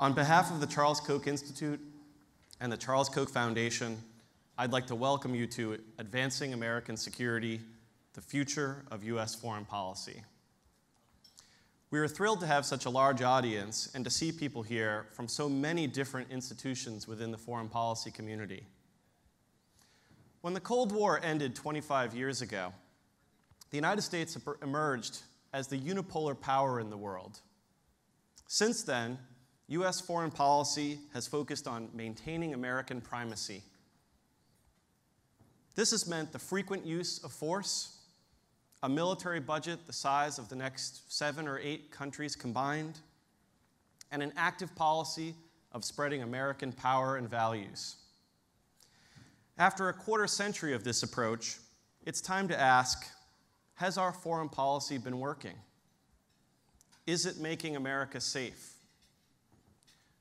On behalf of the Charles Koch Institute and the Charles Koch Foundation, I'd like to welcome you to Advancing American Security, the Future of U.S. Foreign Policy. We are thrilled to have such a large audience and to see people here from so many different institutions within the foreign policy community. When the Cold War ended 25 years ago, the United States emerged as the unipolar power in the world. Since then, U.S. foreign policy has focused on maintaining American primacy. This has meant the frequent use of force, a military budget the size of the next 7 or 8 countries combined, and an active policy of spreading American power and values. After a quarter century of this approach, it's time to ask, has our foreign policy been working? Is it making America safe?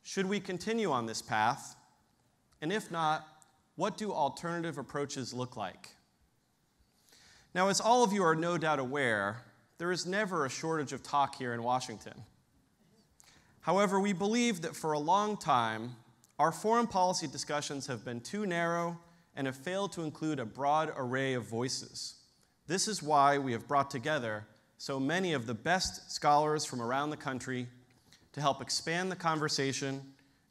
Should we continue on this path? And if not, what do alternative approaches look like? Now, as all of you are no doubt aware, there is never a shortage of talk here in Washington. However, we believe that for a long time, our foreign policy discussions have been too narrow and have failed to include a broad array of voices. This is why we have brought together so many of the best scholars from around the country to help expand the conversation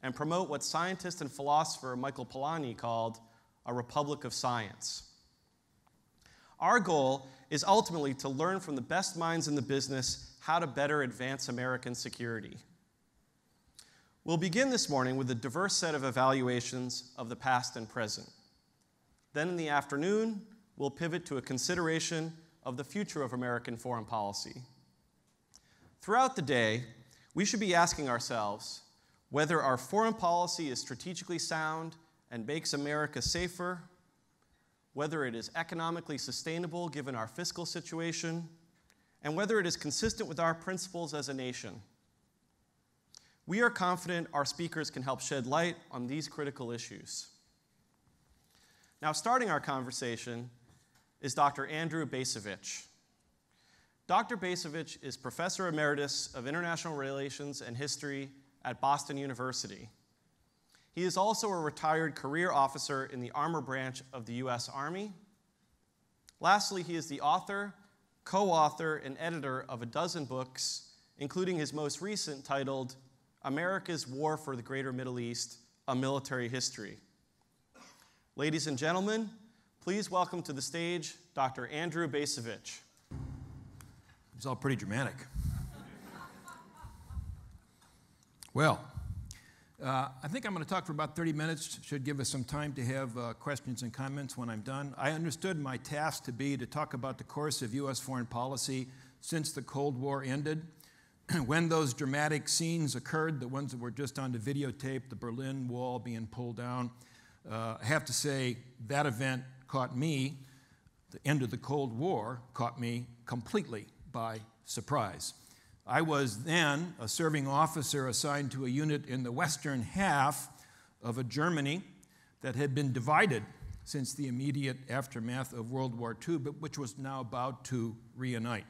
and promote what scientist and philosopher Michael Polanyi called a republic of science. Our goal is ultimately to learn from the best minds in the business how to better advance American security. We'll begin this morning with a diverse set of evaluations of the past and present. Then in the afternoon, we'll pivot to a consideration of the future of American foreign policy. Throughout the day, we should be asking ourselves whether our foreign policy is strategically sound and makes America safer, whether it is economically sustainable given our fiscal situation, and whether it is consistent with our principles as a nation. We are confident our speakers can help shed light on these critical issues. Now, starting our conversation is Dr. Andrew Bacevich. Dr. Bacevich is Professor Emeritus of International Relations and History at Boston University. He is also a retired career officer in the Armor Branch of the U.S. Army. Lastly, he is the author, co-author, and editor of a dozen books, including his most recent titled America's War for the Greater Middle East, A Military History. Ladies and gentlemen, please welcome to the stage Dr. Andrew Bacevich. It's all pretty dramatic. Well, I think I'm going to talk for about 30 minutes. Should give us some time to have questions and comments when I'm done. I understood my task to be to talk about the course of U.S. foreign policy since the Cold War ended. When those dramatic scenes occurred, the ones that were just on the videotape, the Berlin Wall being pulled down, I have to say that event caught me, the end of the Cold War caught me completely by surprise. I was then a serving officer assigned to a unit in the western half of a Germany that had been divided since the immediate aftermath of World War II, but which was now about to reunite.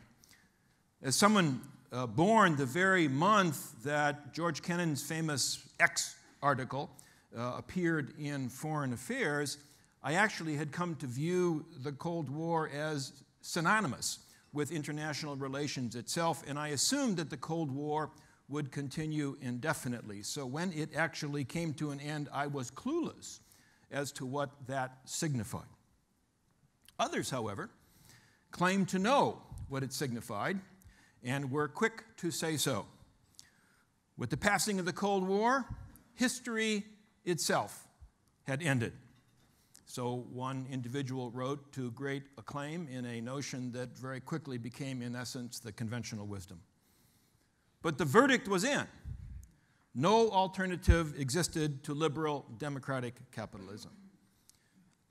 As someone born the very month that George Kennan's famous X article appeared in Foreign Affairs, I actually had come to view the Cold War as synonymous with international relations itself, and I assumed that the Cold War would continue indefinitely. So when it actually came to an end, I was clueless as to what that signified. Others, however, claimed to know what it signified and were quick to say so. With the passing of the Cold War, history itself had ended. So one individual wrote to great acclaim in a notion that very quickly became, in essence, the conventional wisdom. But the verdict was in. No alternative existed to liberal democratic capitalism.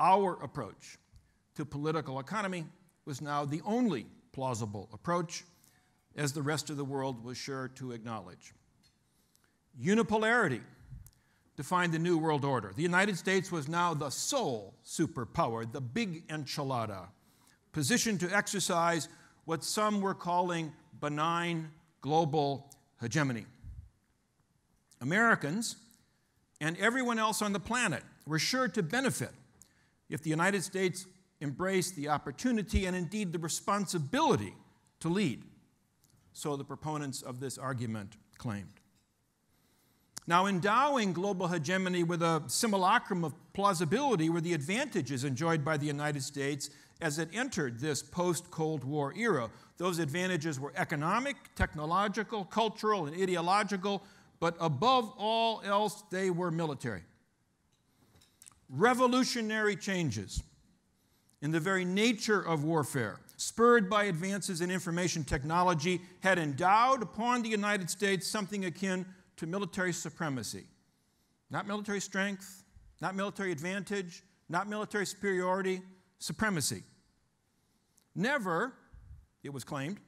Our approach to political economy was now the only plausible approach, as the rest of the world was sure to acknowledge. Unipolarity defined the New World Order. The United States was now the sole superpower, the big enchilada, positioned to exercise what some were calling benign global hegemony. Americans and everyone else on the planet were sure to benefit if the United States embraced the opportunity and indeed the responsibility to lead, so the proponents of this argument claimed. Now, endowing global hegemony with a simulacrum of plausibility were the advantages enjoyed by the United States as it entered this post-Cold War era. Those advantages were economic, technological, cultural, and ideological, but above all else, they were military. Revolutionary changes in the very nature of warfare, spurred by advances in information technology, had endowed upon the United States something akin to military supremacy. Not military strength, not military advantage, not military superiority, supremacy. Never, it was claimed,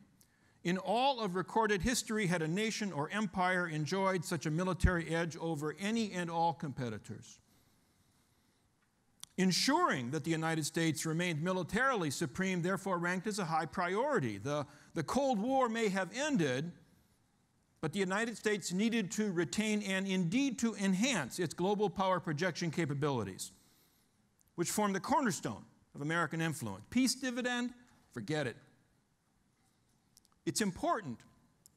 in all of recorded history had a nation or empire enjoyed such a military edge over any and all competitors. Ensuring that the United States remained militarily supreme therefore ranked as a high priority. The Cold War may have ended, but the United States needed to retain and indeed to enhance its global power projection capabilities, which formed the cornerstone of American influence. Peace dividend? Forget it. It's important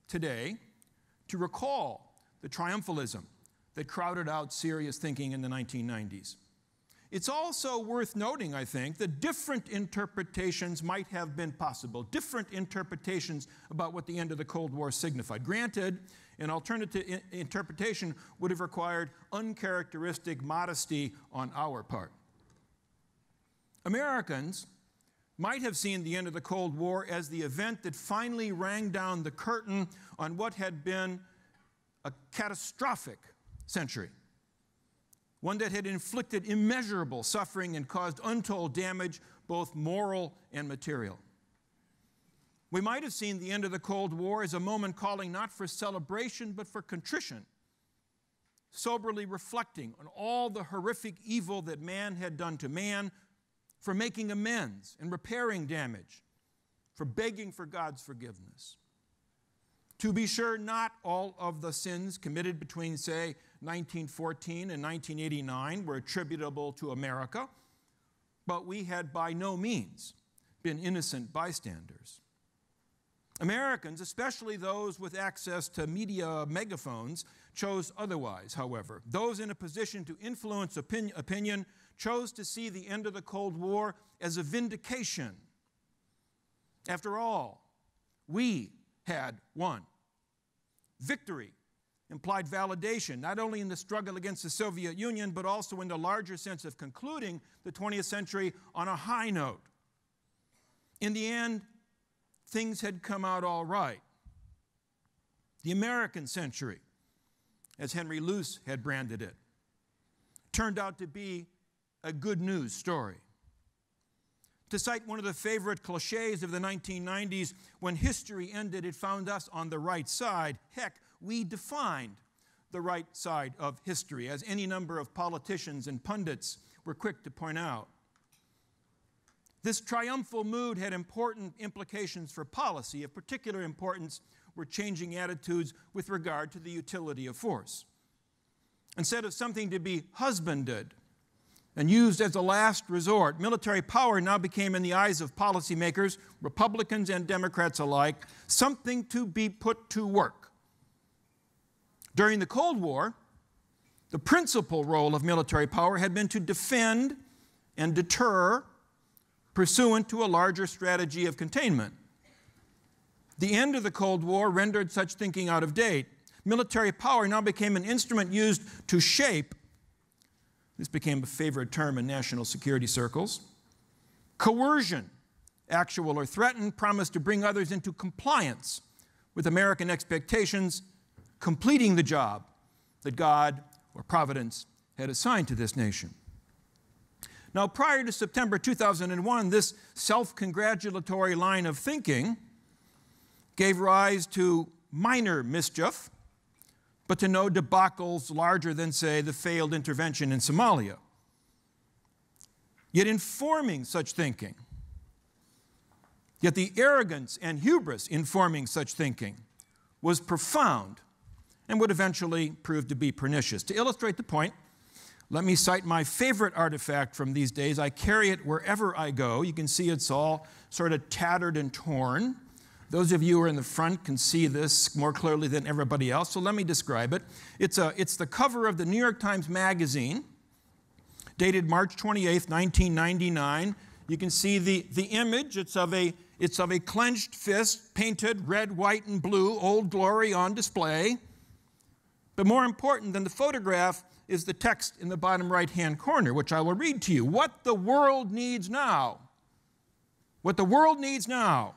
today to recall the triumphalism that crowded out serious thinking in the 1990s. It's also worth noting, I think, that different interpretations might have been possible, different interpretations about what the end of the Cold War signified. Granted, an alternative interpretation would have required uncharacteristic modesty on our part. Americans might have seen the end of the Cold War as the event that finally rang down the curtain on what had been a catastrophic century. One that had inflicted immeasurable suffering and caused untold damage, both moral and material. We might have seen the end of the Cold War as a moment calling not for celebration, but for contrition, soberly reflecting on all the horrific evil that man had done to man, for making amends and repairing damage, for begging for God's forgiveness. To be sure, not all of the sins committed between, say, 1914 and 1989 were attributable to America, but we had by no means been innocent bystanders. Americans, especially those with access to media megaphones, chose otherwise, however. Those in a position to influence opinion chose to see the end of the Cold War as a vindication. After all, we had won. Victory implied validation, not only in the struggle against the Soviet Union, but also in the larger sense of concluding the 20th century on a high note. In the end, things had come out all right. The American century, as Henry Luce had branded it, turned out to be a good news story. To cite one of the favorite cliches of the 1990s, when history ended, it found us on the right side. Heck, we defined the right side of history, as any number of politicians and pundits were quick to point out. This triumphal mood had important implications for policy. Of particular importance were changing attitudes with regard to the utility of force. Instead of something to be husbanded and used as a last resort, military power now became, in the eyes of policymakers, Republicans and Democrats alike, something to be put to work. During the Cold War, the principal role of military power had been to defend and deter pursuant to a larger strategy of containment. The end of the Cold War rendered such thinking out of date. Military power now became an instrument used to shape, this became a favorite term in national security circles, coercion, actual or threatened, promised to bring others into compliance with American expectations, completing the job that God or Providence had assigned to this nation. Now, prior to September 2001, this self-congratulatory line of thinking gave rise to minor mischief, but to no debacles larger than, say, the failed intervention in Somalia. Yet informing such thinking, the arrogance and hubris informing such thinking was profound and would eventually prove to be pernicious. To illustrate the point, let me cite my favorite artifact from these days. I carry it wherever I go. You can see it's all sort of tattered and torn. Those of you who are in the front can see this more clearly than everybody else, so let me describe it. It's the cover of the New York Times Magazine, dated March 28th, 1999. You can see the image. It's of a clenched fist, painted red, white, and blue, Old Glory on display. But more important than the photograph is the text in the bottom right-hand corner, which I will read to you. What the world needs now, what the world needs now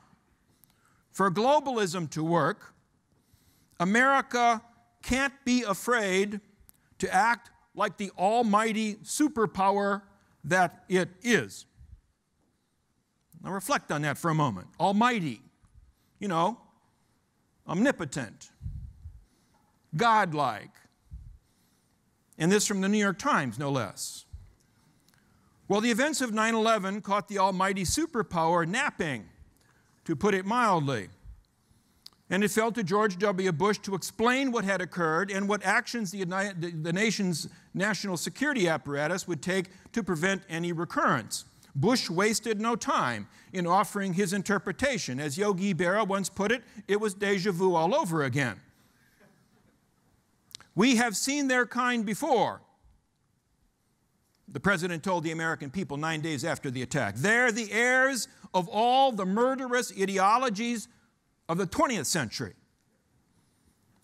for globalism to work, America can't be afraid to act like the almighty superpower that it is. Now reflect on that for a moment. Almighty, you know, omnipotent, godlike. And this from the New York Times, no less. Well, the events of 9/11 caught the almighty superpower napping, to put it mildly. And it fell to George W. Bush to explain what had occurred and what actions the nation's national security apparatus would take to prevent any recurrence. Bush wasted no time in offering his interpretation. As Yogi Berra once put it, it was déjà vu all over again. We have seen their kind before, the president told the American people 9 days after the attack. They're the heirs of all the murderous ideologies of the 20th century.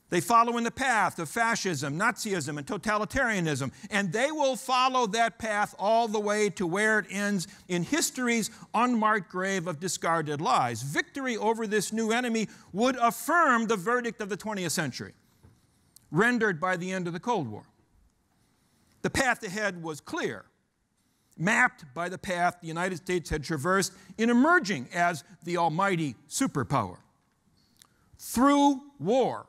They follow in the path of fascism, Nazism, and totalitarianism, and they will follow that path all the way to where it ends in history's unmarked grave of discarded lies. Victory over this new enemy would affirm the verdict of the 20th century, rendered by the end of the Cold War. The path ahead was clear, mapped by the path the United States had traversed in emerging as the almighty superpower. Through war,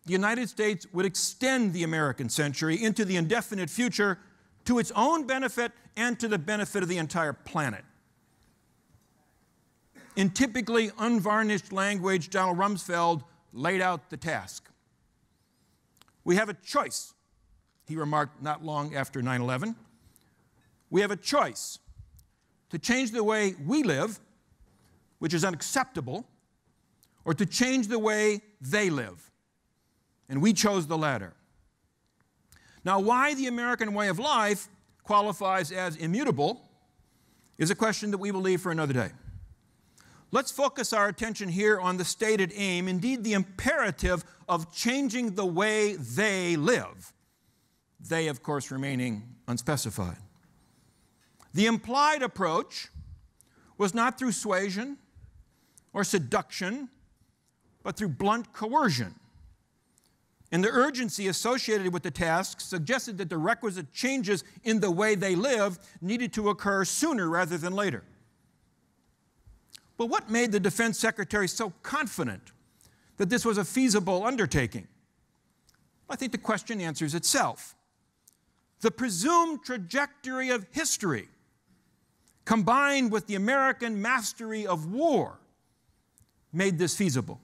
the United States would extend the American century into the indefinite future to its own benefit and to the benefit of the entire planet. In typically unvarnished language, Donald Rumsfeld laid out the task. We have a choice, he remarked not long after 9/11. We have a choice to change the way we live, which is unacceptable, or to change the way they live. And we chose the latter. Now, why the American way of life qualifies as immutable is a question that we will leave for another day. Let's focus our attention here on the stated aim, indeed the imperative of changing the way they live. They, of course, remaining unspecified. The implied approach was not through suasion or seduction, but through blunt coercion. And the urgency associated with the task suggested that the requisite changes in the way they live needed to occur sooner rather than later. But what made the Defense Secretary so confident that this was a feasible undertaking? I think the question answers itself. The presumed trajectory of history, combined with the American mastery of war, made this feasible.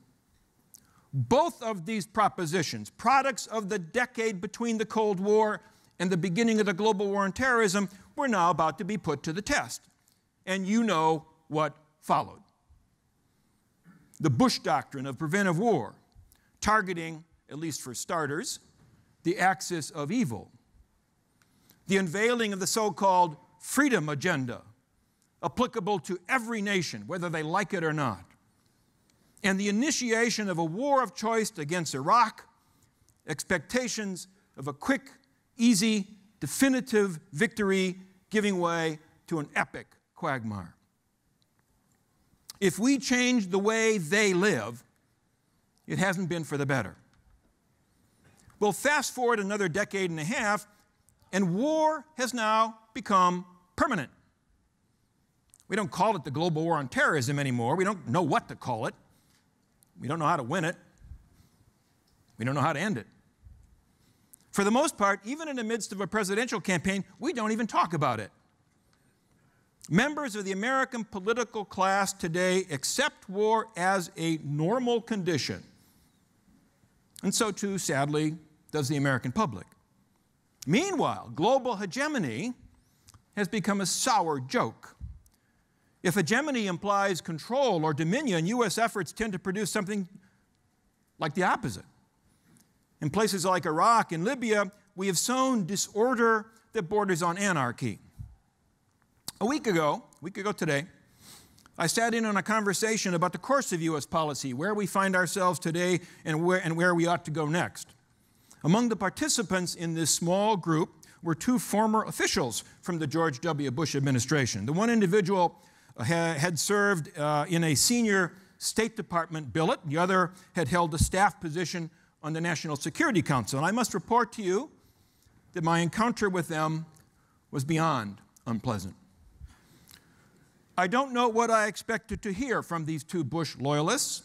Both of these propositions, products of the decade between the Cold War and the beginning of the global war on terrorism, were now about to be put to the test. And you know what followed. The Bush Doctrine of preventive war, targeting, at least for starters, the axis of evil. The unveiling of the so-called freedom agenda, applicable to every nation, whether they like it or not. And the initiation of a war of choice against Iraq, expectations of a quick, easy, definitive victory giving way to an epic quagmire. If we change the way they live, it hasn't been for the better. We'll fast forward another decade and a half, and war has now become permanent. We don't call it the global war on terrorism anymore. We don't know what to call it. We don't know how to win it. We don't know how to end it. For the most part, even in the midst of a presidential campaign, we don't even talk about it. Members of the American political class today accept war as a normal condition. And so too, sadly, does the American public. Meanwhile, global hegemony has become a sour joke. If hegemony implies control or dominion, U.S. efforts tend to produce something like the opposite. In places like Iraq and Libya, we have sown disorder that borders on anarchy. A week ago today, I sat in on a conversation about the course of U.S. policy, where we find ourselves today and where we ought to go next. Among the participants in this small group were two former officials from the George W. Bush administration. The one individual had served in a senior State Department billet. The other had held a staff position on the National Security Council. And I must report to you that my encounter with them was beyond unpleasant. I don't know what I expected to hear from these two Bush loyalists.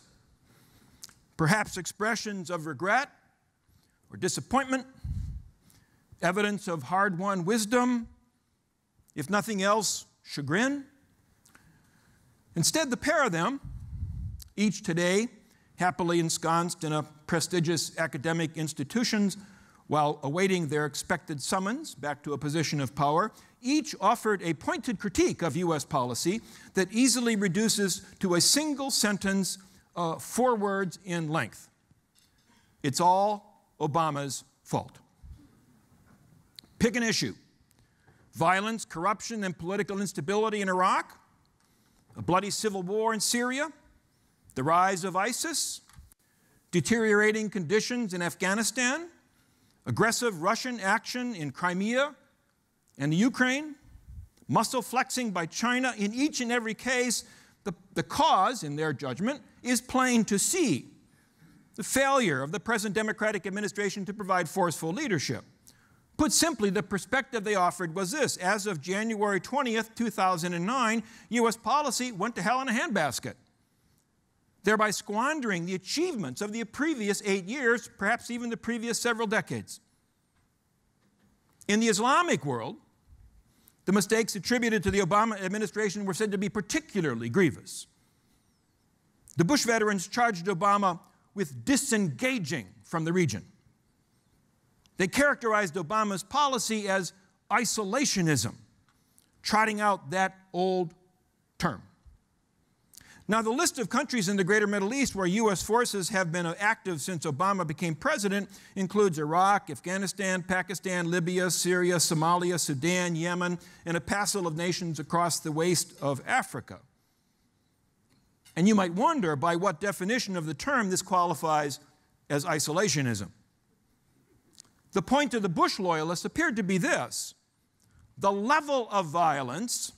Perhaps expressions of regret or disappointment, evidence of hard-won wisdom, if nothing else, chagrin. Instead, the pair of them, each today happily ensconced in a prestigious academic institutions while awaiting their expected summons back to a position of power, each offered a pointed critique of U.S. policy that easily reduces to a single sentence, 4 words in length. It's all Obama's fault. Pick an issue: violence, corruption, and political instability in Iraq, a bloody civil war in Syria, the rise of ISIS, deteriorating conditions in Afghanistan, aggressive Russian action in Crimea and the Ukraine, muscle flexing by China. In each and every case, the cause, in their judgment, is plain to see: the failure of the present Democratic administration to provide forceful leadership. Put simply, the perspective they offered was this: as of January 20th, 2009, U.S. policy went to hell in a handbasket, thereby squandering the achievements of the previous 8 years, perhaps even the previous several decades. In the Islamic world, the mistakes attributed to the Obama administration were said to be particularly grievous. The Bush veterans charged Obama with disengaging from the region. They characterized Obama's policy as isolationism, trotting out that old term. Now, the list of countries in the greater Middle East where U.S. forces have been active since Obama became president includes Iraq, Afghanistan, Pakistan, Libya, Syria, Somalia, Sudan, Yemen, and a passel of nations across the waste of Africa. And you might wonder by what definition of the term this qualifies as isolationism. The point of the Bush loyalists appeared to be this: the level of violence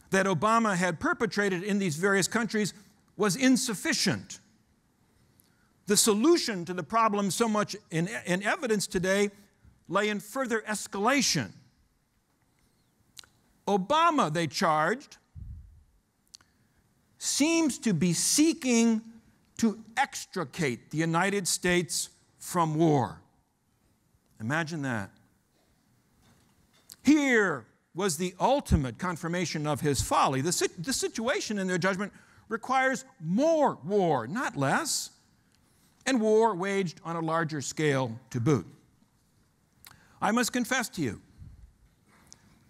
that Obama had perpetrated in these various countries was insufficient. The solution to the problem so much in evidence today lay in further escalation. Obama, they charged, seems to be seeking to extricate the United States from war. Imagine that. Here was the ultimate confirmation of his folly. The situation, in their judgment, requires more war, not less, and war waged on a larger scale to boot. I must confess to you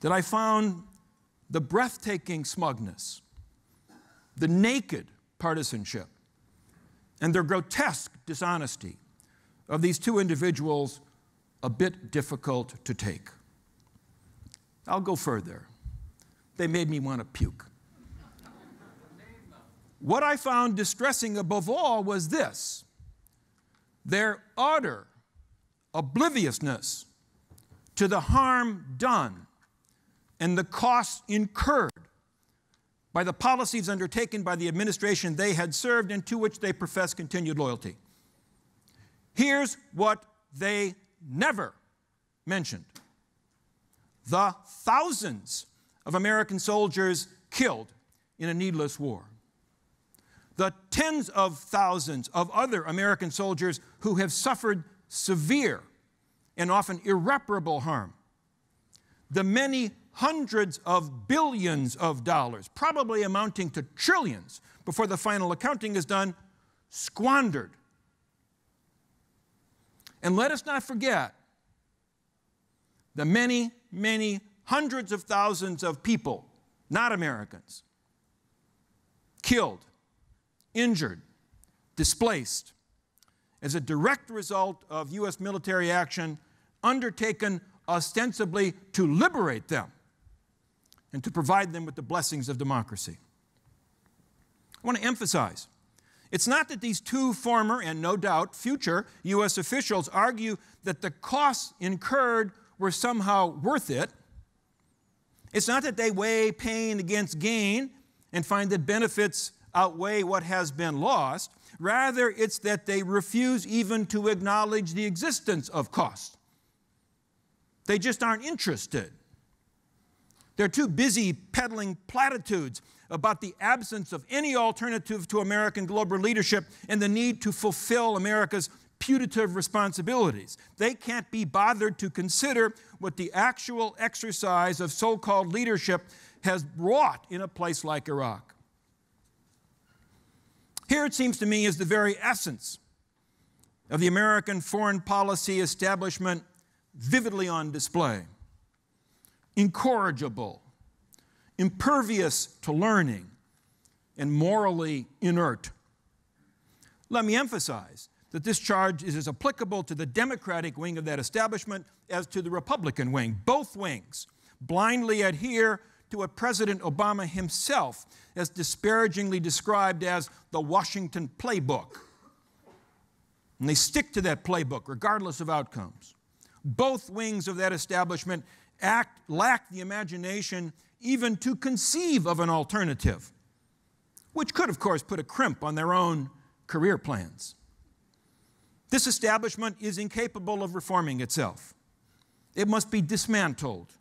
that I found the breathtaking smugness, the naked partisanship, and the grotesque dishonesty of these two individuals a bit difficult to take. I'll go further. They made me want to puke. What I found distressing above all was this: their utter obliviousness to the harm done and the costs incurred by the policies undertaken by the administration they had served and to which they professed continued loyalty. Here's what they never mentioned: the thousands of American soldiers killed in a needless war, the tens of thousands of other American soldiers who have suffered severe and often irreparable harm, the many hundreds of billions of dollars, probably amounting to trillions before the final accounting is done, squandered And let us not forget the many, many hundreds of thousands of people, not Americans, killed, injured, displaced as a direct result of U.S. military action undertaken ostensibly to liberate them and to provide them with the blessings of democracy. I want to emphasize, it's not that these two former and no doubt future U.S. officials argue that the costs incurred were somehow worth it. It's not that they weigh pain against gain and find that benefits outweigh what has been lost. Rather, it's that they refuse even to acknowledge the existence of cost. They just aren't interested. They're too busy peddling platitudes about the absence of any alternative to American global leadership and the need to fulfill America's putative responsibilities. They can't be bothered to consider what the actual exercise of so-called leadership has wrought in a place like Iraq. Here, it seems to me, is the very essence of the American foreign policy establishment vividly on display. Incorrigible, impervious to learning, and morally inert. Let me emphasize that this charge is as applicable to the Democratic wing of that establishment as to the Republican wing. Both wings blindly adhere to what President Obama himself has disparagingly described as the Washington playbook. And they stick to that playbook regardless of outcomes. Both wings of that establishment lack the imagination even to conceive of an alternative, which could, of course, put a crimp on their own career plans. This establishment is incapable of reforming itself. It must be dismantled,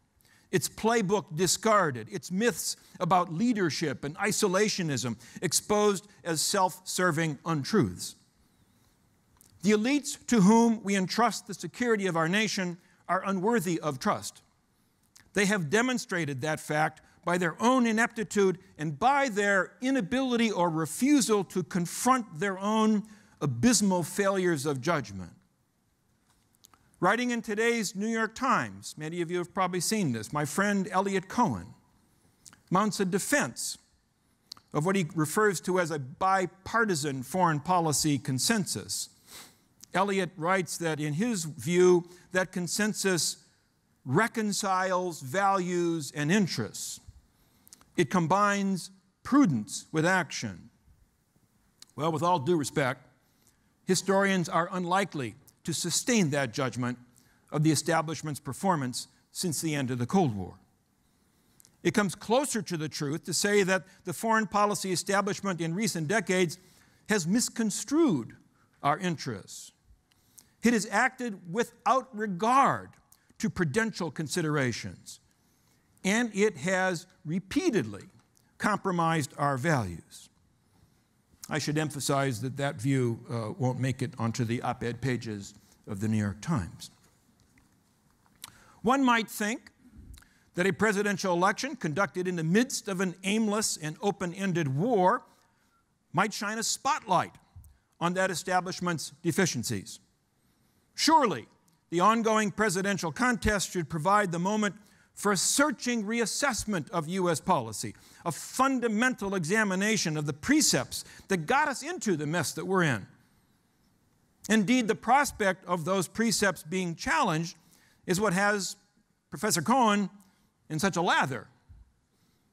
its playbook discarded, its myths about leadership and isolationism exposed as self-serving untruths. The elites to whom we entrust the security of our nation are unworthy of trust. They have demonstrated that fact by their own ineptitude and by their inability or refusal to confront their own abysmal failures of judgment. Writing in today's New York Times, many of you have probably seen this, my friend Elliot Cohen mounts a defense of what he refers to as a bipartisan foreign policy consensus. Elliot writes that in his view, that consensus reconciles values and interests. It combines prudence with action. Well, with all due respect, historians are unlikely to sustain that judgment of the establishment's performance since the end of the Cold War. It comes closer to the truth to say that the foreign policy establishment in recent decades has misconstrued our interests. It has acted without regard to prudential considerations, and it has repeatedly compromised our values. I should emphasize that that view won't make it onto the op-ed pages of the New York Times. One might think that a presidential election conducted in the midst of an aimless and open-ended war might shine a spotlight on that establishment's deficiencies. Surely, the ongoing presidential contest should provide the moment for a searching reassessment of U.S. policy, a fundamental examination of the precepts that got us into the mess that we're in. Indeed, the prospect of those precepts being challenged is what has Professor Cohen in such a lather.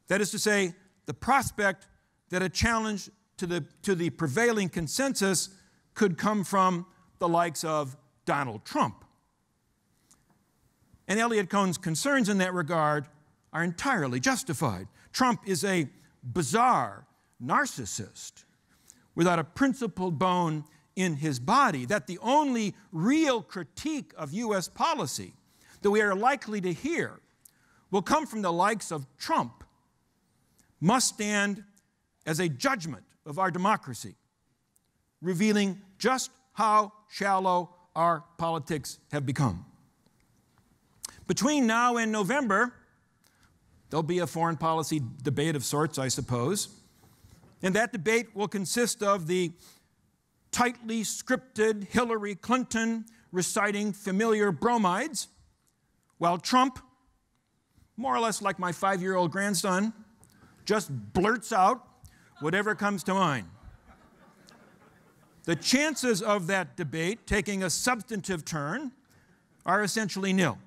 That is to say, the prospect that a challenge to the prevailing consensus could come from the likes of Donald Trump. And Elliot Cohen's concerns in that regard are entirely justified. Trump is a bizarre narcissist without a principled bone in his body, that the only real critique of U.S. policy that we are likely to hear will come from the likes of Trump must stand as a judgment of our democracy, revealing just how shallow our politics have become. Between now and November, there'll be a foreign policy debate of sorts, I suppose, and that debate will consist of the tightly scripted Hillary Clinton reciting familiar bromides, while Trump, more or less like my 5-year-old grandson, just blurts out whatever comes to mind. The chances of that debate taking a substantive turn are essentially nil.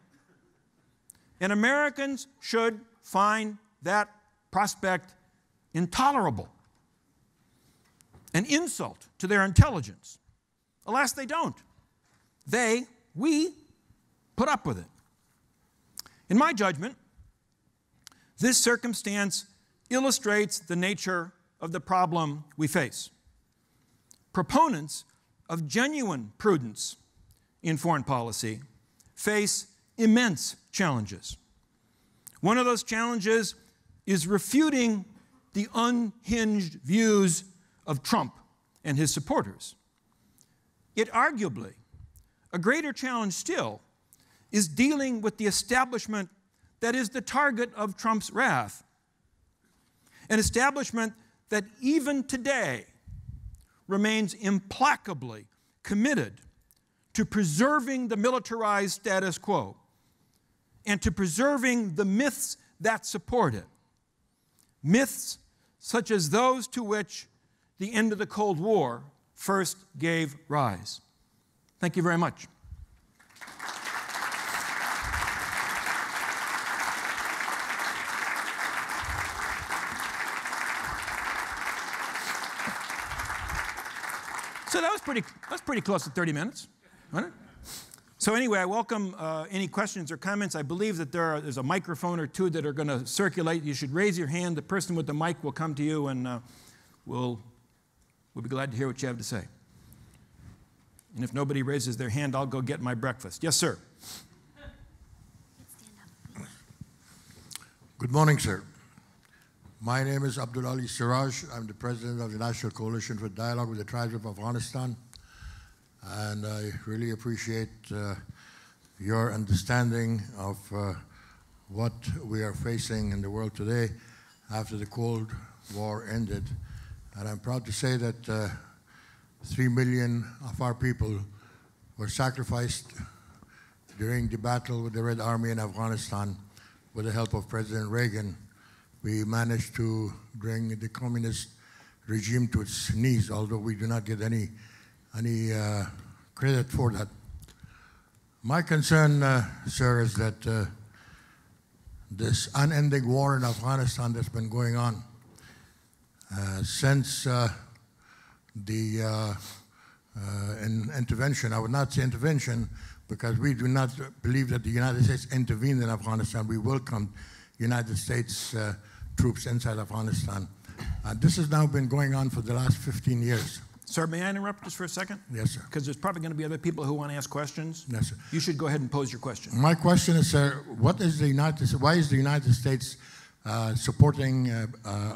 And Americans should find that prospect intolerable, an insult to their intelligence. Alas, they don't. We put up with it. In my judgment, this circumstance illustrates the nature of the problem we face. Proponents of genuine prudence in foreign policy face immense challenges. One of those challenges is refuting the unhinged views of Trump and his supporters. Yet arguably, a greater challenge still is dealing with the establishment that is the target of Trump's wrath, an establishment that even today remains implacably committed to preserving the militarized status quo and to preserving the myths that support it. Myths such as those to which the end of the Cold War first gave rise. Thank you very much. So that was pretty close to 30 minutes, wasn't it? So anyway, I welcome any questions or comments. I believe that there's a microphone or two that are going to circulate. You should raise your hand. The person with the mic will come to you, and we'll be glad to hear what you have to say. And if nobody raises their hand, I'll go get my breakfast. Yes, sir. Good morning, sir. My name is Abdul Ali Siraj. I'm the president of the National Coalition for Dialogue with the Tribes of Afghanistan. And I really appreciate your understanding of what we are facing in the world today after the Cold War ended. And I'm proud to say that 3 million of our people were sacrificed during the battle with the Red Army in Afghanistan with the help of President Reagan. We managed to bring the communist regime to its knees, although we do not get any credit for that. My concern, sir, is that this unending war in Afghanistan that's been going on since the intervention, I would not say intervention, because we do not believe that the United States intervened in Afghanistan. We welcomed United States troops inside Afghanistan. This has now been going on for the last 15 years. Sir, may I interrupt just for a second? Yes, sir. Because there's probably going to be other people who want to ask questions. Yes, sir. You should go ahead and pose your question. My question is, sir, why is the United States supporting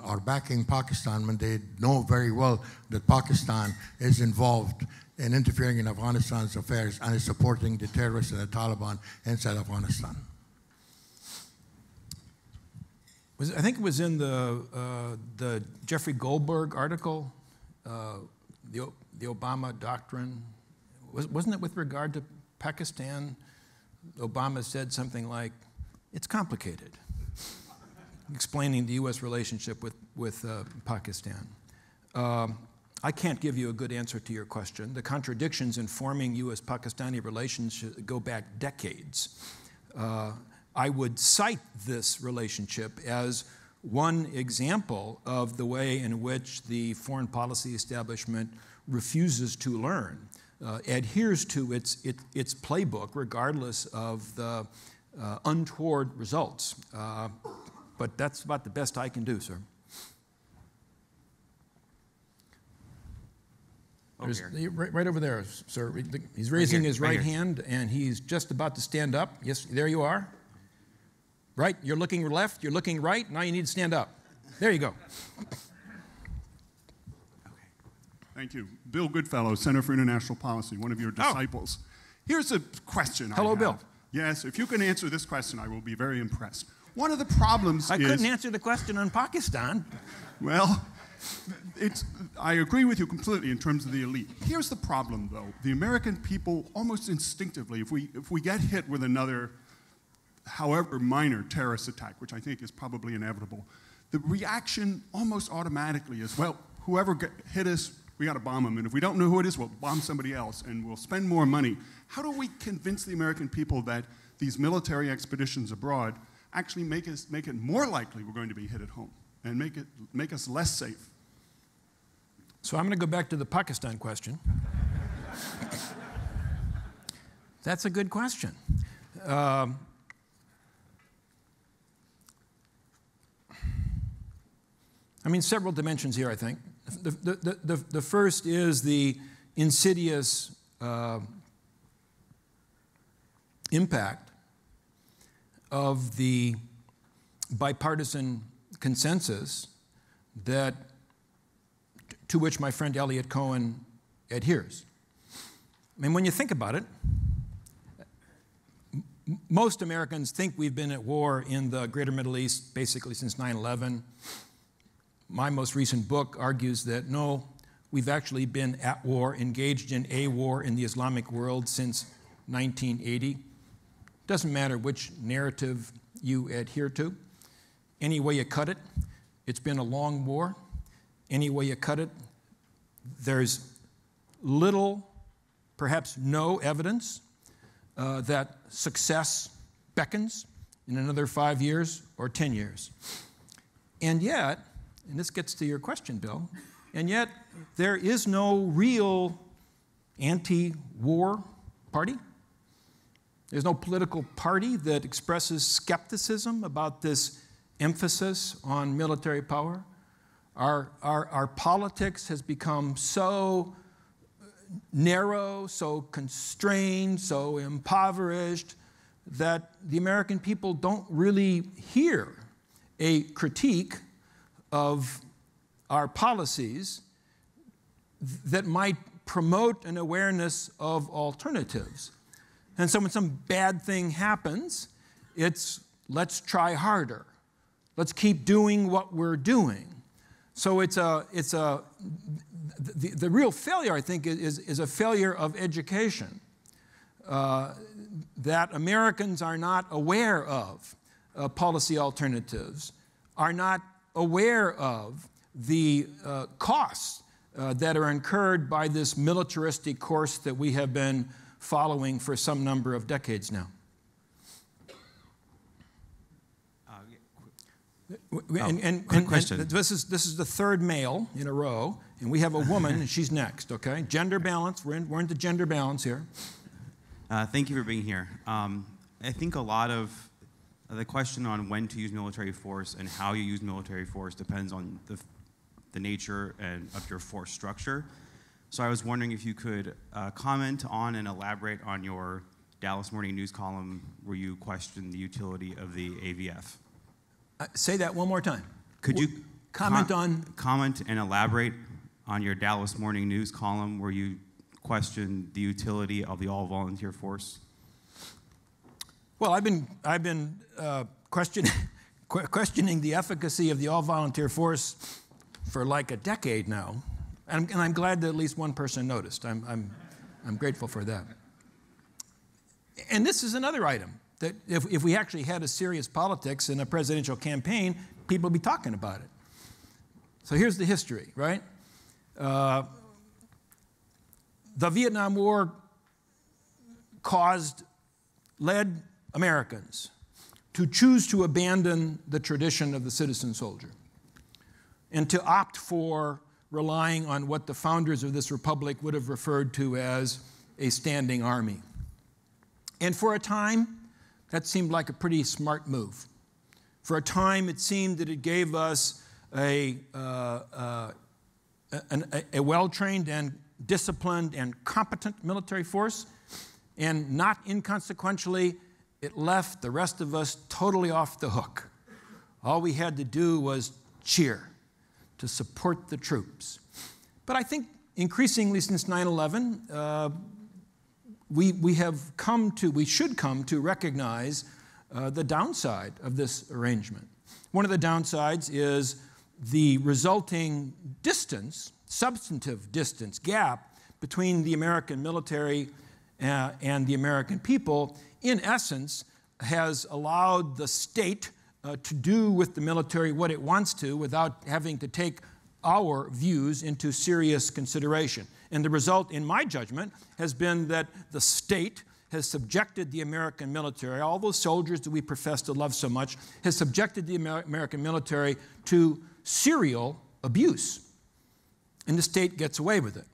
or backing Pakistan when they know very well that Pakistan is involved in interfering in Afghanistan's affairs and is supporting the terrorists and the Taliban inside Afghanistan? I think it was in the Jeffrey Goldberg article, the Obama Doctrine. Wasn't it with regard to Pakistan? Obama said something like, it's complicated, explaining the U.S. relationship with Pakistan. I can't give you a good answer to your question. The contradictions in forming U.S.-Pakistani relations go back decades. I would cite this relationship as one example of the way in which the foreign policy establishment refuses to learn, adheres to its playbook regardless of the untoward results. But that's about the best I can do, sir. Right over there, sir. He's raising his right hand, and he's just about to stand up. Yes, there you are. Right, you're looking left, you're looking right, now you need to stand up. There you go. Okay. Thank you. Bill Goodfellow, Center for International Policy, one of your disciples. Here's a question I have. Hello, Bill. Yes, if you can answer this question, I will be very impressed. One of the problems I couldn't answer the question on Pakistan. Well, I agree with you completely in terms of the elite. Here's the problem, though. The American people, almost instinctively, if we get hit with another, however minor, terrorist attack, which I think is probably inevitable, the reaction almost automatically is, well, whoever hit us, we got to bomb them. And if we don't know who it is, we'll bomb somebody else, and we'll spend more money. How do we convince the American people that these military expeditions abroad actually make it more likely we're going to be hit at home and make us less safe? So I'm going to go back to the Pakistan question. That's a good question. I mean, several dimensions here, I think. The first is the insidious impact of the bipartisan consensus to which my friend Eliot Cohen adheres. I mean, when you think about it, most Americans think we've been at war in the greater Middle East basically since 9/11. My most recent book argues that no, we've actually been at war, engaged in a war in the Islamic world since 1980. Doesn't matter which narrative you adhere to. Any way you cut it, it's been a long war. Any way you cut it, there's little, perhaps no evidence that success beckons in another 5 years or 10 years. And yet, and this gets to your question, Bill, and yet there is no real anti-war party. There's no political party that expresses skepticism about this emphasis on military power. Our politics has become so narrow, so constrained, so impoverished that the American people don't really hear a critique of our policies that might promote an awareness of alternatives. And so when some bad thing happens, it's let's try harder. Let's keep doing what we're doing. So the real failure, I think, is a failure of education that Americans are not aware of policy alternatives, are not aware of the costs that are incurred by this militaristic course that we have been following for some number of decades now. Quick question. And this is the third male in a row, and we have a woman, and she's next, okay? Gender balance, we're into gender balance here. Thank you for being here. I think a lot of the question on when to use military force and how you use military force depends on the nature of your force structure. So I was wondering if you could comment on and elaborate on your Dallas Morning News column where you questioned the utility of the AVF. Say that one more time. Could you comment and elaborate on your Dallas Morning News column where you questioned the utility of the all-volunteer force? Well, I've been questioning the efficacy of the all-volunteer force for like a decade now, and I'm glad that at least one person noticed. I'm grateful for that. And this is another item that if we actually had a serious politics in a presidential campaign, people would be talking about it. So here's the history, right? The Vietnam War led Americans to choose to abandon the tradition of the citizen soldier and to opt for relying on what the founders of this republic would have referred to as a standing army. And for a time, that seemed like a pretty smart move. For a time, it seemed that it gave us a well-trained and disciplined and competent military force, and not inconsequentially, it left the rest of us totally off the hook. All we had to do was cheer to support the troops. But I think increasingly since 9/11, we should come to recognize the downside of this arrangement. One of the downsides is the resulting distance, substantive distance, gap between the American military and the American people, in essence, has allowed the state to do with the military what it wants to without having to take our views into serious consideration. And the result, in my judgment, has been that the state has subjected the American military, all those soldiers that we profess to love so much, has subjected the American military to serial abuse. And the state gets away with it.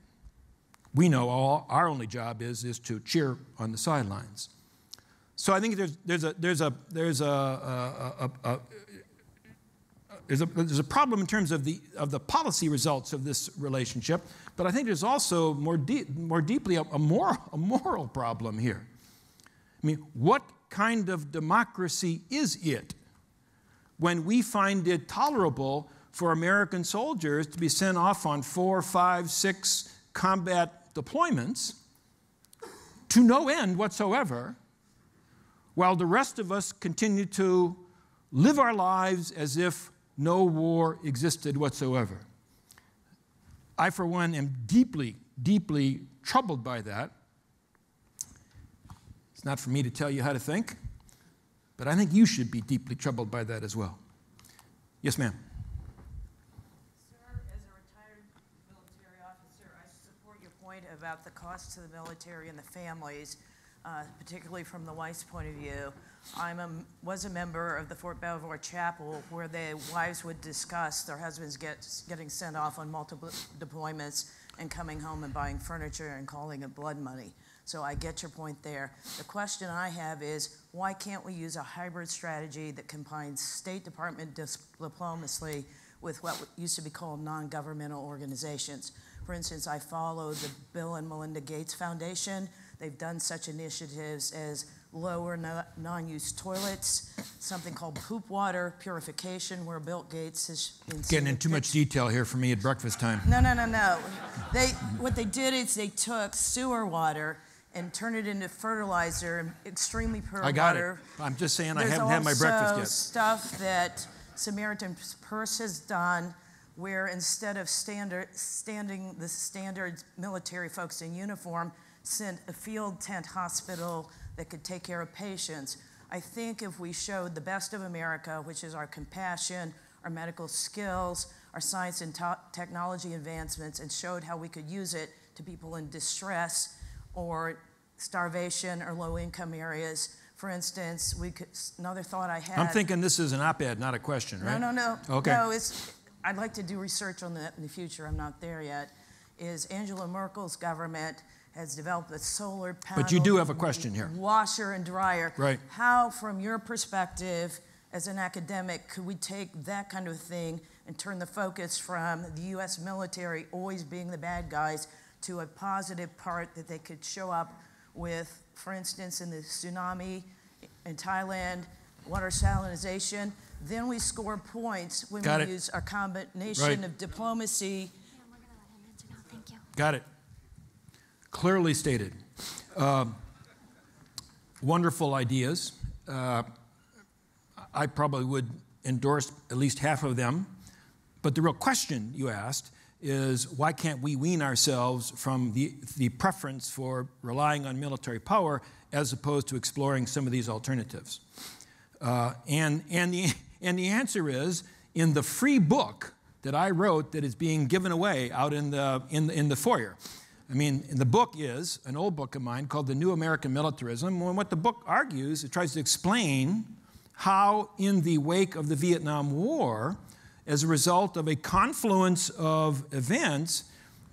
We know our only job is to cheer on the sidelines. So I think there's a problem in terms of the policy results of this relationship, but I think there's also more deeply a moral problem here. I mean, what kind of democracy is it when we find it tolerable for American soldiers to be sent off on 4, 5, 6 combat deployments to no end whatsoever, while the rest of us continue to live our lives as if no war existed whatsoever? I, for one, am deeply, deeply troubled by that. It's not for me to tell you how to think, but I think you should be deeply troubled by that as well. Yes, ma'am. Sir, as a retired military officer, I support your point about the cost to the military and the families, particularly from the wife's point of view. I was a member of the Fort Belvoir Chapel, where the wives would discuss their husbands getting sent off on multiple deployments and coming home and buying furniture and calling it blood money. So I get your point there. The question I have is, why can't we use a hybrid strategy that combines State Department diplomacy with what used to be called non-governmental organizations? For instance, I follow the Bill and Melinda Gates Foundation. They've done such initiatives as lower non-use toilets, something called poop water purification, where Bill Gates has been getting in too much detail here for me at breakfast time. No. What they did is they took sewer water and turned it into fertilizer, extremely pure water. I got it. I'm just saying I haven't had my breakfast yet. There's also stuff that Samaritan Purse has done, where instead of standing the standard military folks in uniform, sent a field tent hospital that could take care of patients. I think if we showed the best of America, which is our compassion, our medical skills, our science and technology advancements, and showed how we could use it to people in distress or starvation or low-income areas. For instance, another thought I had... I'm thinking this is an op-ed, not a question, right? No. Okay. No, I'd like to do research on that in the future. I'm not there yet. Is Angela Merkel's government has developed a solar panel... But you do have a question here. ...washer and dryer. Right. How, from your perspective as an academic, could we take that kind of thing and turn the focus from the U.S. military always being the bad guys to a positive part that they could show up with, for instance, in the tsunami in Thailand, water salinization? Then we score points when we use our combination of diplomacy. We're going to let him answer now. Thank you. Got it. Clearly stated. Wonderful ideas. I probably would endorse at least half of them. But the real question you asked is, why can't we wean ourselves from the preference for relying on military power as opposed to exploring some of these alternatives? And the answer is, in the free book that I wrote that is being given away out in the foyer. I mean, the book is an old book of mine called The New American Militarism. And what the book argues, it tries to explain how, in the wake of the Vietnam War, as a result of a confluence of events,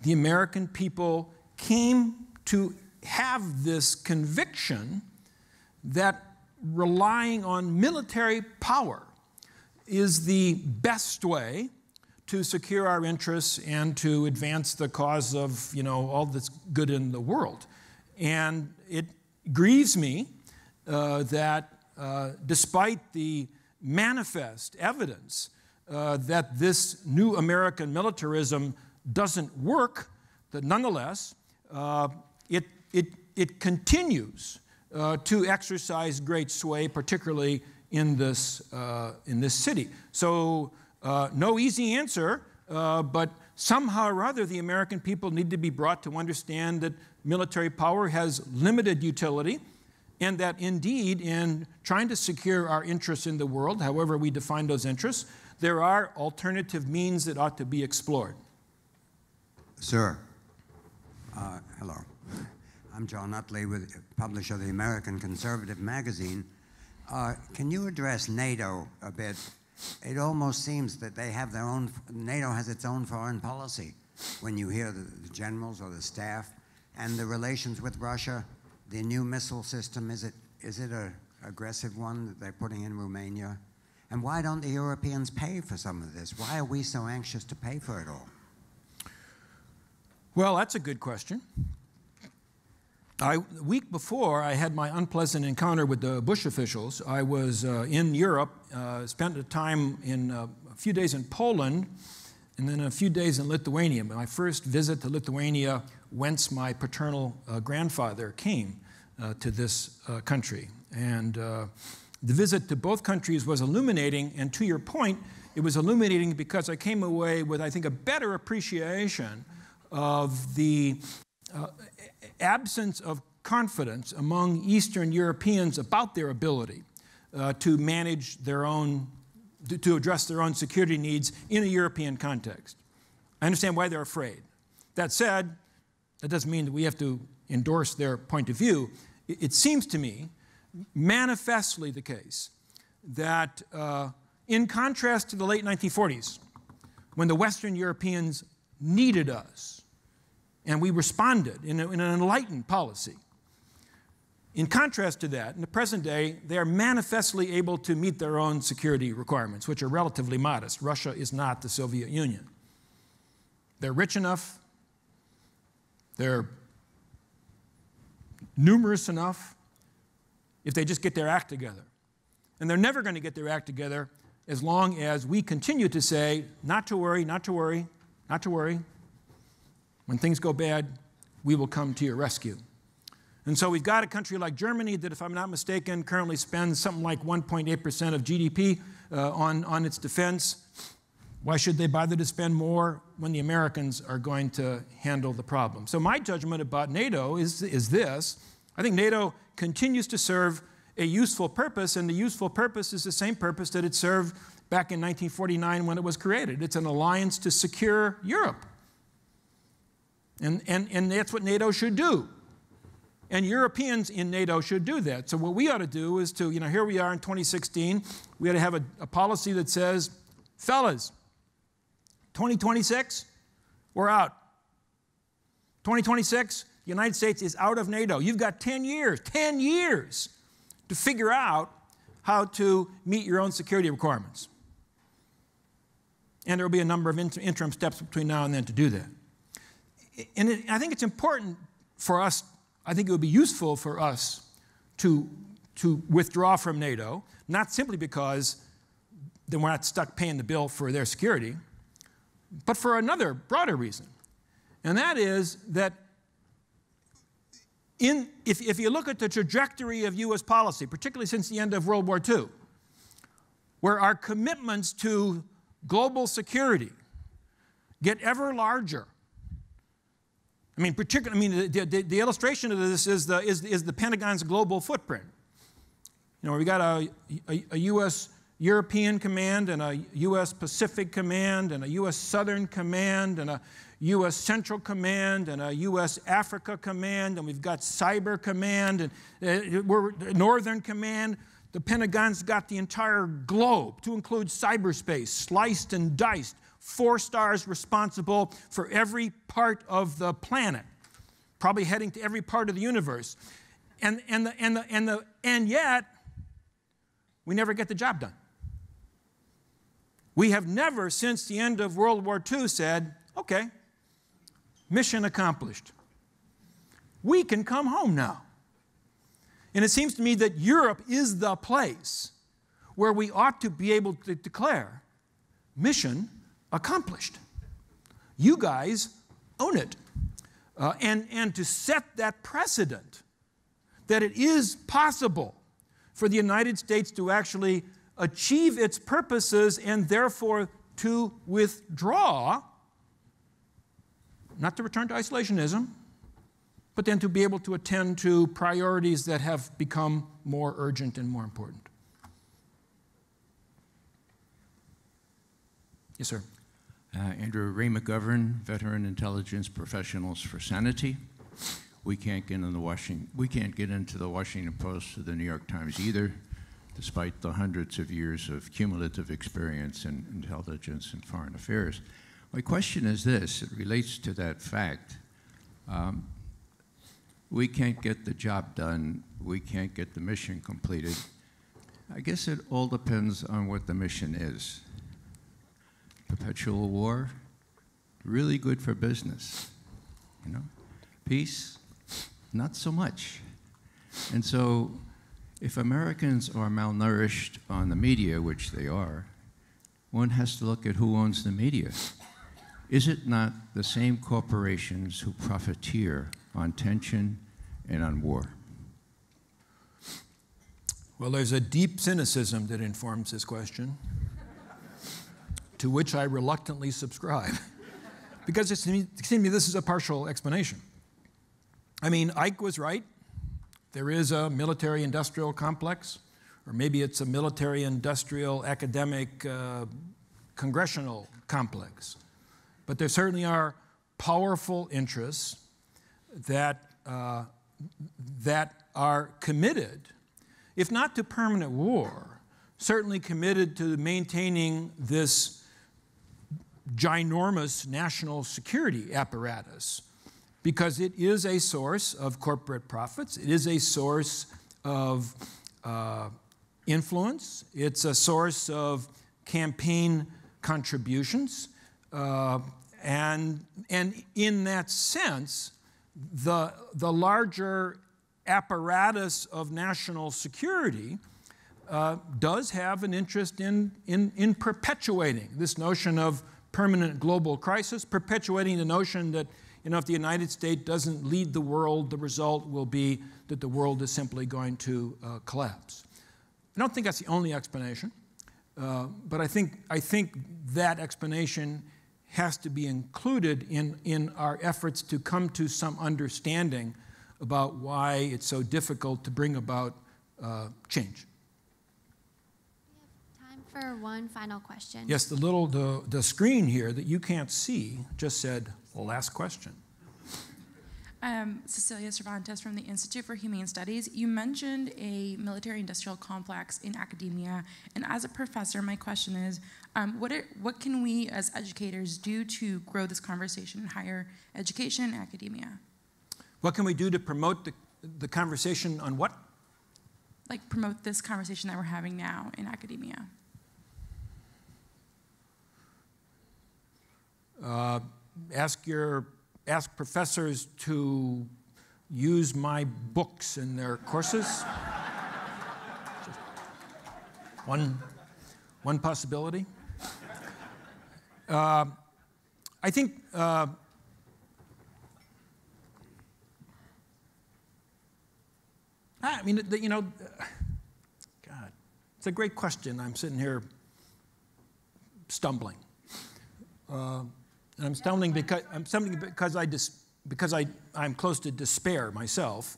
the American people came to have this conviction that relying on military power is the best way to secure our interests and to advance the cause of, all that's good in the world. And it grieves me that despite the manifest evidence that this new American militarism doesn't work, that nonetheless it continues to exercise great sway, particularly in this city. So No easy answer, but somehow or other the American people need to be brought to understand that military power has limited utility, and that indeed in trying to secure our interests in the world, however we define those interests, there are alternative means that ought to be explored. Sir, hello. I'm John Utley, publisher of the American Conservative magazine. Can you address NATO a bit? It almost seems that they have their own, NATO has its own foreign policy. When you hear the generals or the staff, and the relations with Russia, the new missile system, is it an aggressive one that they're putting in Romania? And why don't the Europeans pay for some of this? Why are we so anxious to pay for it all? Well, that's a good question. The week before I had my unpleasant encounter with the Bush officials, I was in Europe, spent a time in a few days in Poland, and then a few days in Lithuania. My first visit to Lithuania, whence my paternal grandfather came to this country. And the visit to both countries was illuminating, and to your point, it was illuminating because I came away with, I think, a better appreciation of the absence of confidence among Eastern Europeans about their ability to manage their own, to address their own security needs in a European context. I understand why they're afraid. That said, that doesn't mean that we have to endorse their point of view. It seems to me manifestly the case that in contrast to the late 1940s, when the Western Europeans needed us, and we responded in an enlightened policy. In contrast to that, in the present day, they are manifestly able to meet their own security requirements, which are relatively modest. Russia is not the Soviet Union. They're rich enough, they're numerous enough, if they just get their act together. And they're never going to get their act together as long as we continue to say, not to worry, not to worry, not to worry. When things go bad, we will come to your rescue. And so we've got a country like Germany that, if I'm not mistaken, currently spends something like 1.8% of GDP on its defense. Why should they bother to spend more when the Americans are going to handle the problem? So my judgment about NATO is this. I think NATO continues to serve a useful purpose, and the useful purpose is the same purpose that it served back in 1949 when it was created. It's an alliance to secure Europe. And that's what NATO should do. And Europeans in NATO should do that. So what we ought to do is to, here we are in 2016, we ought to have a policy that says, fellas, 2026, we're out. 2026, the United States is out of NATO. You've got 10 years to figure out how to meet your own security requirements. And there will be a number of interim steps between now and then to do that. And I think it's important for us, I think it would be useful for us to withdraw from NATO, not simply because then we're not stuck paying the bill for their security, but for another broader reason. And that is that if you look at the trajectory of U.S. policy, particularly since the end of World War II, where our commitments to global security get ever larger. I mean, the illustration of this is the Pentagon's global footprint. We got a U.S. European command and a U.S. Pacific command and a U.S. Southern command and a U.S. Central command and a U.S. Africa command, and we've got cyber command and we're Northern command. The Pentagon's got the entire globe, to include cyberspace, sliced and diced. 4 stars responsible for every part of the planet, probably heading to every part of the universe. And yet, we never get the job done. We have never, since the end of World War II, said, okay, mission accomplished. We can come home now. And it seems to me that Europe is the place where we ought to be able to declare mission accomplished. You guys own it. And to set that precedent that it is possible for the United States to actually achieve its purposes and therefore to withdraw, not to return to isolationism, but then to be able to attend to priorities that have become more urgent and more important. Yes, sir. Andrew Ray McGovern, Veteran Intelligence Professionals for Sanity. We can't get into the Washington Post or the New York Times either, despite the hundreds of years of cumulative experience in intelligence and foreign affairs. My question is this, it relates to that fact. We can't get the job done, we can't get the mission completed. I guess it all depends on what the mission is. Perpetual war, really good for business, you know? Peace, not so much. And so, if Americans are malnourished on the media, which they are, one has to look at who owns the media. Is it not the same corporations who profiteer on tension and on war? Well, there's a deep cynicism that informs this question, to which I reluctantly subscribe, because it seems to me this is a partial explanation. I mean, Ike was right. There is a military-industrial complex, or maybe it's a military-industrial academic congressional complex. But there certainly are powerful interests that are committed, if not to permanent war, certainly committed to maintaining this ginormous national security apparatus, because it is a source of corporate profits, it is a source of influence, it's a source of campaign contributions, and in that sense, the larger apparatus of national security does have an interest in perpetuating this notion of permanent global crisis, perpetuating the notion that, you know, if the United States doesn't lead the world, the result will be that the world is simply going to collapse. I don't think that's the only explanation, but I think that explanation has to be included in our efforts to come to some understanding about why it's so difficult to bring about change. For one final question. Yes, the screen here that you can't see just said last question. Cecilia Cervantes from the Institute for Humane Studies. You mentioned a military-industrial complex in academia, and as a professor, my question is, what can we as educators do to grow this conversation in higher education and academia? What can we do to promote the conversation on what? Like promote this conversation that we're having now in academia. Ask professors to use my books in their courses. Just one possibility. I think I mean, you know, God, it's a great question. I'm sitting here stumbling. And I'm stumbling because I'm close to despair myself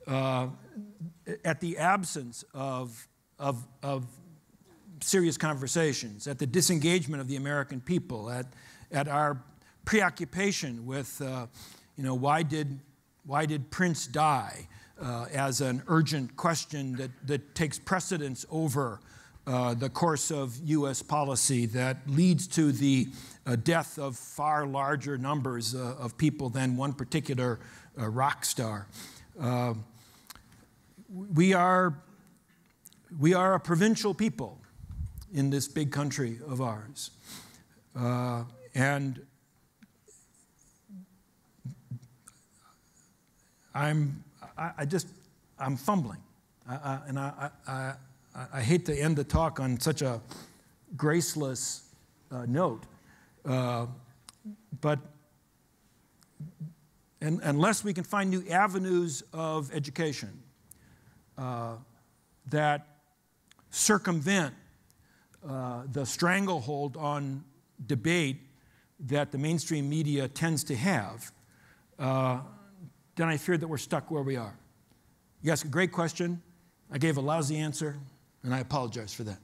at the absence of serious conversations, at the disengagement of the American people, at our preoccupation with you know, why did Prince die as an urgent question that takes precedence over the course of U.S. policy that leads to the death of far larger numbers of people than one particular rock star. We are a provincial people in this big country of ours. And I'm fumbling. I hate to end the talk on such a graceless note, but unless we can find new avenues of education that circumvent the stranglehold on debate that the mainstream media tends to have, then I fear that we're stuck where we are. You asked a great question. I gave a lousy answer, and I apologize for that.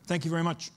Thank you very much.